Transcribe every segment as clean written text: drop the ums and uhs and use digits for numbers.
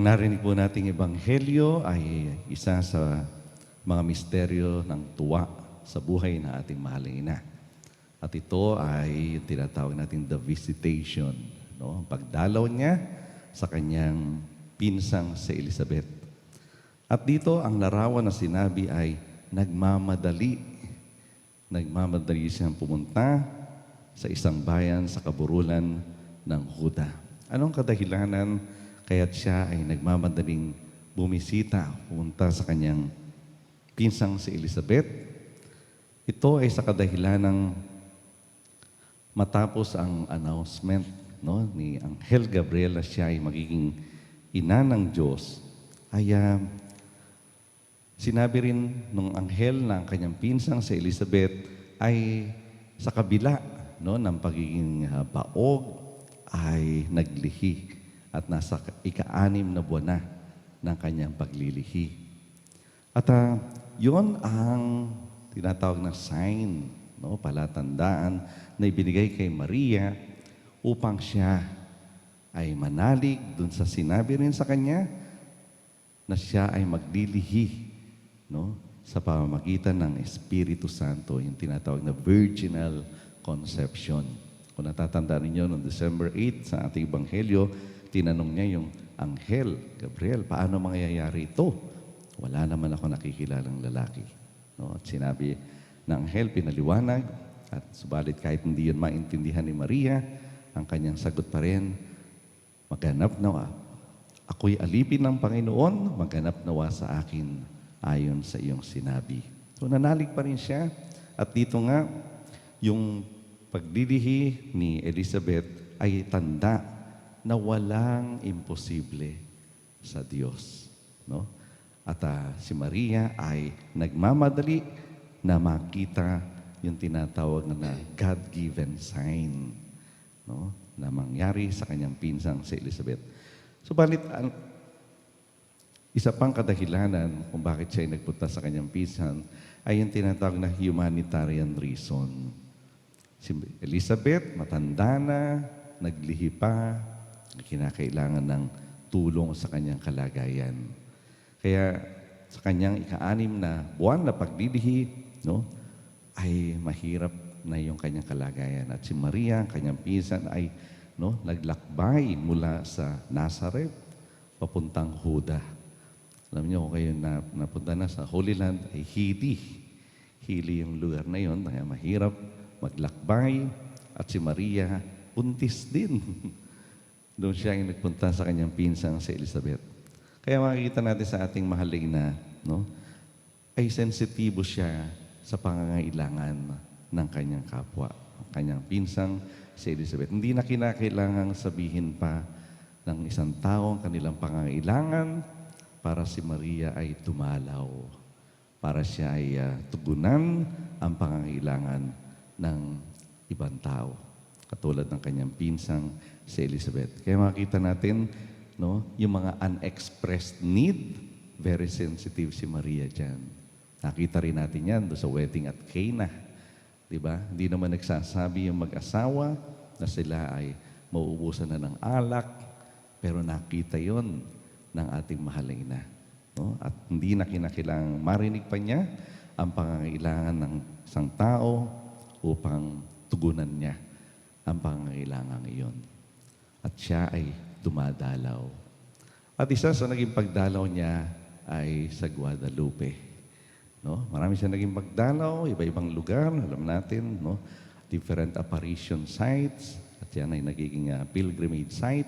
Ang narinig po nating ebanghelyo ay isa sa mga misteryo ng tuwa sa buhay na ating mahaling ina. At ito ay yung tinatawag natin the visitation, no? Ang pagdalaw niya sa kanyang pinsang si Elizabeth. At dito ang larawan na sinabi ay nagmamadali. Nagmamadali siyang pumunta sa isang bayan sa kaburulan ng Huda. Anong kadahilanan kaya't siya ay nagmamadaling bumisita, pumunta sa kanyang pinsang si Elizabeth? Ito ay sa kadahilanang matapos ang announcement, no, ni Anghel Gabriel na siya ay magiging ina ng Diyos, ay sinabi rin nung anghel na ang kanyang pinsang si Elizabeth ay sa kabila, no, ng pagiging baog ay naglihi at nasa ika-6 na buwan na ng kanyang paglilihi. At yun ang tinatawag na sign, no, palatandaan na ibinigay kay Maria upang siya ay manalig dun sa sinabi rin sa kanya na siya ay maglilihi, no, sa pamamagitan ng Espiritu Santo, yung tinatawag na virginal conception. Kung natatandaan ninyo, noong December 8 sa ating Ebanghelyo, tinanong niya yung Anghel Gabriel, paano mangyayari ito? Wala naman ako nakikilalang lalaki. No? At sinabi ng Anghel, pinaliwanag, at subalit kahit hindi yun maintindihan ni Maria, ang kanyang sagot pa rin, maganap nawa. Ako'y alipin ng Panginoon, maganap nawa sa akin ayon sa iyong sinabi. So nanalig pa rin siya. At dito nga, yung paglilihi ni Elizabeth ay tanda na walang imposible sa Diyos, no? At si Maria ay nagmamadali na makita yung tinatawag na God-given sign, no, na mangyari sa kanyang pinsang si Elizabeth. Subalit, isa pang kadahilanan kung bakit siya ay nagpunta sa kanyang pinsang ay yung tinatawag na humanitarian reason. Si Elizabeth, matanda na, naglihi pa, kinakailangan ng tulong sa kanyang kalagayan. Kaya sa kanyang ika-6 na buwan na paglilihi, no, ay mahirap na yung kanyang kalagayan. At si Maria, kanyang pinsan, ay naglakbay mula sa Nazareth papuntang Huda. Alam niyo, kung kayo napunta na sa Holy Land, ay Hili. Hili yung lugar na yon, kaya mahirap maglakbay. At si Maria, buntis din. Doon siya ay nagpunta sa kanyang pinsang si Elizabeth. Kaya makikita natin sa ating mahaling na, no, ay sensitibo siya sa pangangailangan ng kanyang kapwa, ang kanyang pinsang si Elizabeth. Hindi na kinakailangang sabihin pa ng isang tao ang kanilang pangangailangan para si Maria ay tumalaw, para siya ay tugunan ang pangangailangan ng ibang tao, katulad ng kanyang pinsang si Elizabeth. Kaya makita natin, no, yung mga unexpressed need, very sensitive si Maria dyan. Nakita rin natin yan doon sa wedding at Cana. Diba? Hindi naman nagsasabi yung mag-asawa na sila ay mauubusan na ng alak, pero nakita yon ng ating mahaling ina. No? At hindi na kinakailangang marinig pa niya ang pangangailangan ng isang tao upang tugunan niya ang pangangailangan iyon. At siya ay dumadalaw. At isa sa naging pagdalaw niya ay sa Guadalupe. No? Marami siya naging pagdalaw, iba-ibang lugar, alam natin, no? Different apparition sites, at yan ay nagiging pilgrimage site.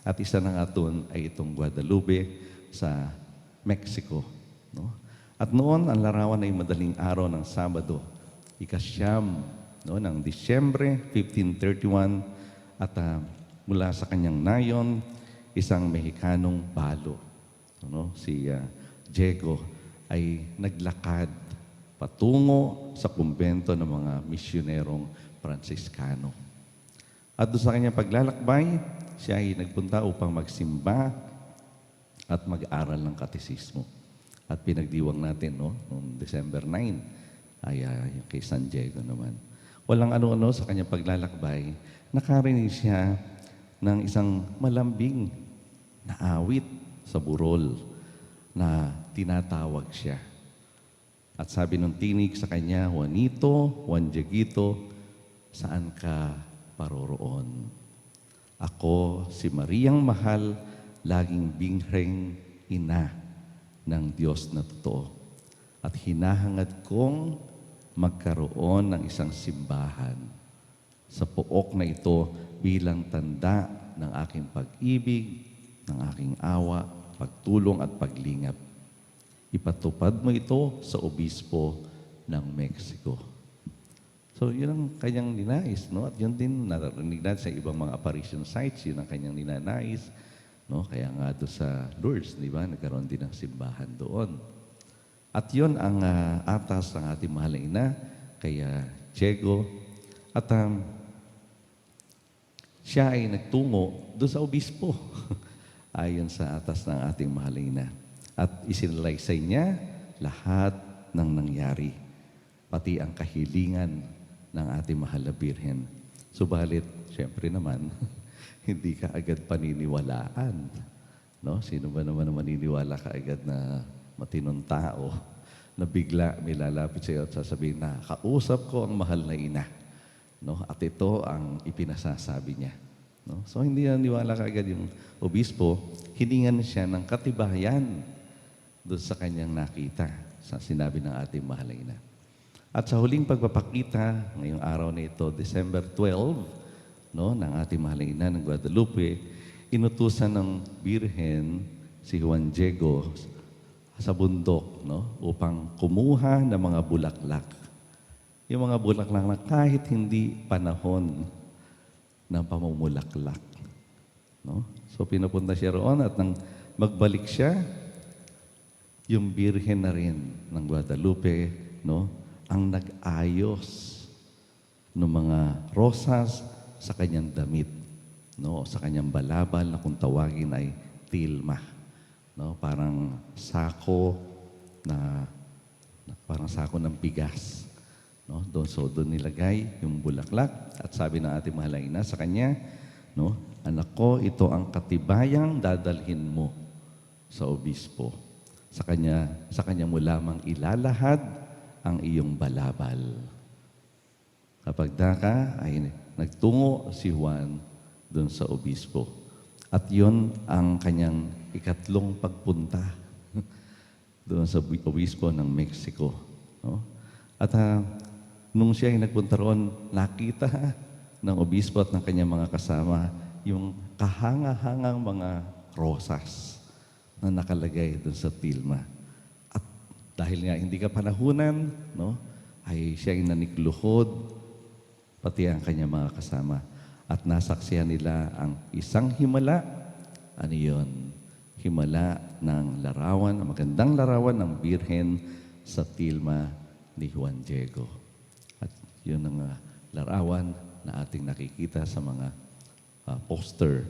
At isa na nga doon ay itong Guadalupe sa Mexico. No? At noon, ang larawan ay madaling araw ng Sabado, ika-9, no, ng Disyembre 1531, at mula sa kanyang nayon, isang Mexicanong balo, no, si Diego, ay naglakad patungo sa kumbento ng mga misyonerong Franciscano. At doon sa kanyang paglalakbay, siya ay nagpunta upang magsimba at mag-aral ng katesismo. At pinagdiwang natin, no, noong December 9, ay kay San Diego naman. Walang ano-ano sa kanyang paglalakbay, nakarinig siya ng isang malambing na awit sa burol na tinatawag siya. At sabi ng tinig sa kanya, Juanito, Juan Dieguito, saan ka paroroon? Ako, si Mariang Mahal, laging bingreng ina ng Diyos na totoo. At hinahangad kong magkaroon ng isang simbahan sa pook na ito bilang tanda ng aking pag-ibig, ng aking awa, pagtulong at paglingap. Ipatupad mo ito sa obispo ng Mexico. So, yun ang kanyang ninais, no? At yun din, narinig natin sa ibang mga apparition sites, yun ang kanyang ninanais, no? Kaya nga doon sa Lourdes, di ba? Nagkaroon din ng simbahan doon. At yun ang atas ng ating mahal na ina, kaya Diego. At siya ay nagtungo doon sa obispo, ayon sa atas ng ating mahal na ina. At isinalaysay niya lahat ng nangyari, pati ang kahilingan ng ating mahal na Birhen. Subalit, syempre naman, hindi ka agad paniniwalaan. No? Sino ba naman ang maniniwala ka agad na matinong tao na bigla may lalapit sa iyo at sasabihin na, kausap ko ang mahal na ina. No? At ito ang ipinasasabi niya. No? So, hindi naniwala ka agad yung obispo, hiningan siya ng katibayan doon sa kanyang nakita sa sinabi ng ating mahal na ina. At sa huling pagpapakita, ngayong araw na ito, December 12, no, ng ating mahal na ina ng Guadalupe, inutusan ng Birhen si Juan Diego sa bundok, no, upang kumuha ng mga bulaklak. Yung mga bulaklak na kahit hindi panahon ng pamumulaklak. No? So pinupunta siya roon at nang magbalik siya, yung Birhen na rin ng Guadalupe, no, ang nag-ayos ng mga rosas sa kanyang damit, no, sa kanyang balabal na kung tawagin ay tilma, no, parang sako parang sako ng bigas, no, doon nilagay yung bulaklak at sabi ng ating mahal na ina sa kanya, no, anak ko, ito ang katibayang dadalhin mo sa obispo. Sa kanya mo lamang ilalahad ang iyong balabal. Kapag daka ay nagtungo si Juan doon sa obispo. At yun ang kanyang ikatlong pagpunta doon sa obispo ng Mexico. No? At nung siya ay nagpunta roon, nakita ng obispo at ng kanyang mga kasama yung kahanga-hangang mga rosas na nakalagay doon sa tilma. Dahil nga hindi ka panahunan, no, ay siya ay nanikluhod, pati ang kanyang mga kasama. At nasaksihan nila ang isang himala, ano yun? Himala ng larawan, ang magandang larawan ng Birhen sa tilma ni Juan Diego. At yun ang larawan na ating nakikita sa mga poster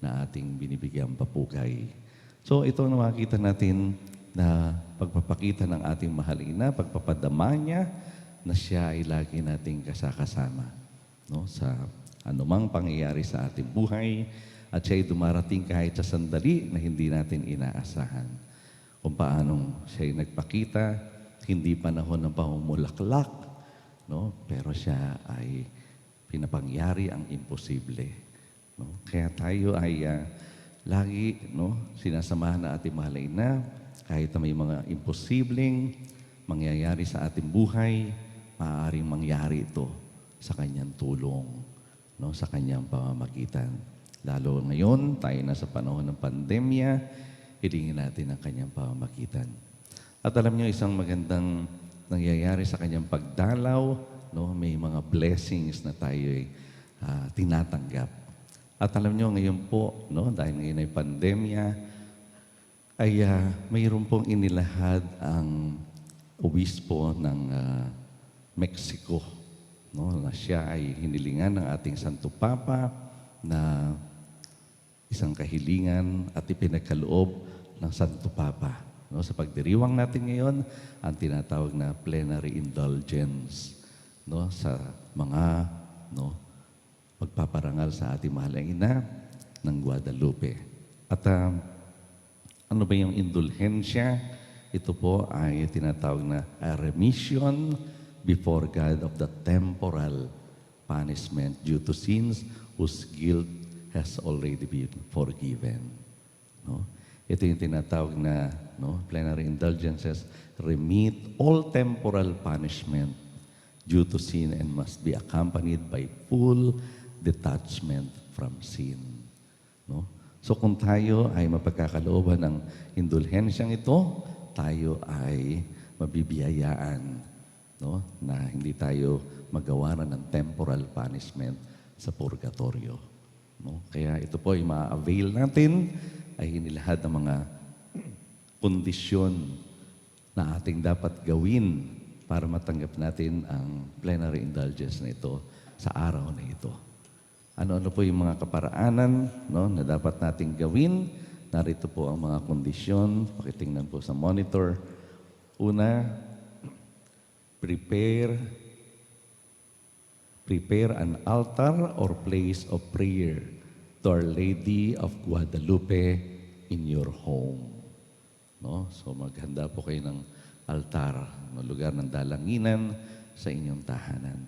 na ating binibigyang papugay. So ito na makikita natin na pagpapakita ng ating mahal ina, pagpapadama niya na siya ay lagi nating kasakasama, no, sa anumang pangyayari sa ating buhay at siya ay dumarating kahit sa sandali na hindi natin inaasahan. Kung paanong siya ay nagpakita, hindi panahon ng pamumulaklak, no, pero siya ay pinapangyari ang imposible. No? Kaya tayo ay lagi, no, sinasamahan na ating mahal ina kahit na may mga imposibleng mangyayari sa ating buhay, maaaring mangyari ito sa kanyang tulong, no, sa kanyang pamamagitan. Lalo ngayon, tayo na sa panahon ng pandemya, hilingin natin ang kanyang pamamagitan. At alam niyo, isang magandang nangyayari sa kanyang pagdalaw, no, may mga blessings na tayo ay tinatanggap. At alam niyo, ngayon po, no, dahil ngayon ay pandemya, ay mayroon pong inilahad ang obispo ng Mexico, no, na siya ay hinilingan ng ating Santo Papa na isang kahilingan at ipinagkaloob ng Santo Papa. No, sa pagdiriwang natin ngayon, ang tinatawag na plenary indulgence, no, sa mga, no, magpaparangal sa ating mahal na ina ng Guadalupe. At Ano ba yung indulhensya? Ito po ay tinatawag na a remission before God of the temporal punishment due to sins whose guilt has already been forgiven. No? Ito yung tinatawag na plenary indulgences, remit all temporal punishment due to sin and must be accompanied by full detachment from sin. No? So kung tayo ay mapagkakalooban ng indulhensyang ito, tayo ay mabibiyayaan, na hindi tayo magawa ng temporal punishment sa purgatorio. No? Kaya ito po ay ma-avail natin ay inilahad ng mga kondisyon na ating dapat gawin para matanggap natin ang plenary indulgence na ito sa araw na ito. Ano-ano po yung mga kaparaanan na dapat nating gawin? Narito po ang mga kondisyon. Pakitingnan po sa monitor. Una, prepare an altar or place of prayer to Our Lady of Guadalupe in your home. No? So maghanda po kayo ng altar, lugar ng dalanginan sa inyong tahanan.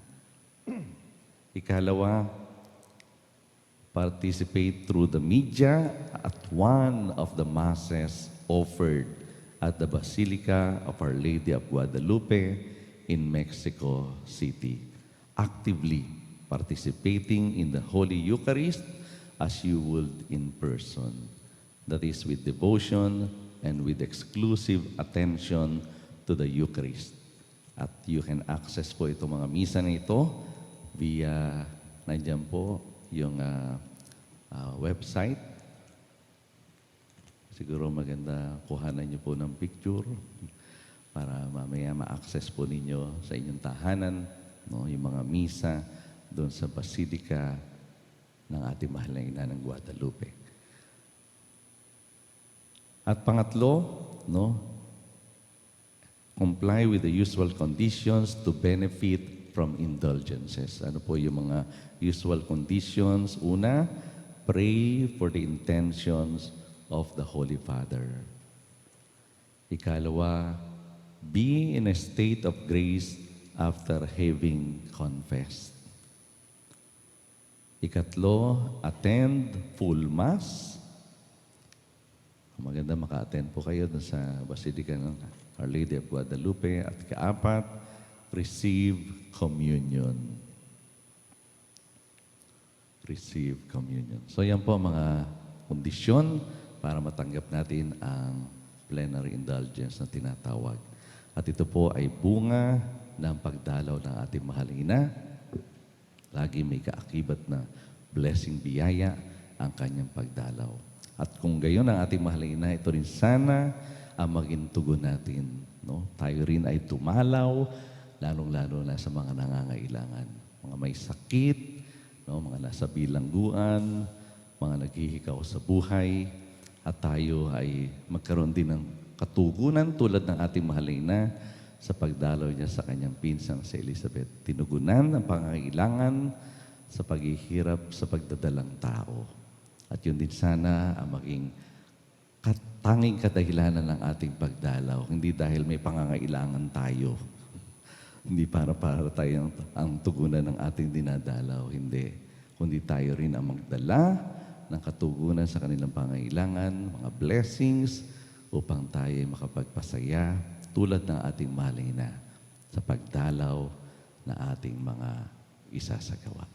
Ikalawa, participate through the media at one of the masses offered at the Basilica of Our Lady of Guadalupe in Mexico City, actively participating in the Holy Eucharist as you would in person. That is with devotion and with exclusive attention to the Eucharist. At you can access po itong mga misa na ito via, nandiyan po, yung website. Siguro maganda kuhanan niyo po ng picture para mamaya ma-access po ninyo sa inyong tahanan, yung mga misa doon sa Basilica ng ating mahal na ina ng Guadalupe. At pangatlo, comply with the usual conditions to benefit from indulgences. Ano po yung mga usual conditions? Una, pray for the intentions of the Holy Father. Ikalawa, be in a state of grace after having confessed. Ikatlo, attend full Mass. Maganda maka-attend po kayo dun sa Basilica ng Our Lady of Guadalupe. At ikaapat, receive communion. Receive communion. So yan po mga kondisyon para matanggap natin ang plenary indulgence na tinatawag. At ito po ay bunga ng pagdalaw ng ating mahaling ina. Lagi may kaakibat na blessing biyaya ang kanyang pagdalaw. At kung gayon ang ating mahaling ina, ito rin sana ang maging tugon natin. Tayo rin ay tumalaw, lalong-lalo na sa mga nangangailangan. Mga may sakit, mga nasa bilangguan, mga naghihikaw sa buhay, at tayo ay magkaroon din ng katugunan tulad ng ating mahaling ina sa pagdalaw niya sa kanyang pinsang si Elizabeth. Tinugunan ang pangangailangan sa paghihirap sa pagdadalang tao. At yun din sana ang maging tanging kadahilanan ng ating pagdalaw. Hindi dahil may pangangailangan tayo. Hindi para tayo ang tugunan ng ating dinadalaw. Hindi. Kundi tayo rin ang magdala ng katugunan sa kanilang pangangailangan, mga blessings, upang tayo makapagpasaya tulad ng ating mahaling ina sa pagdalaw na ating mga isasagawa.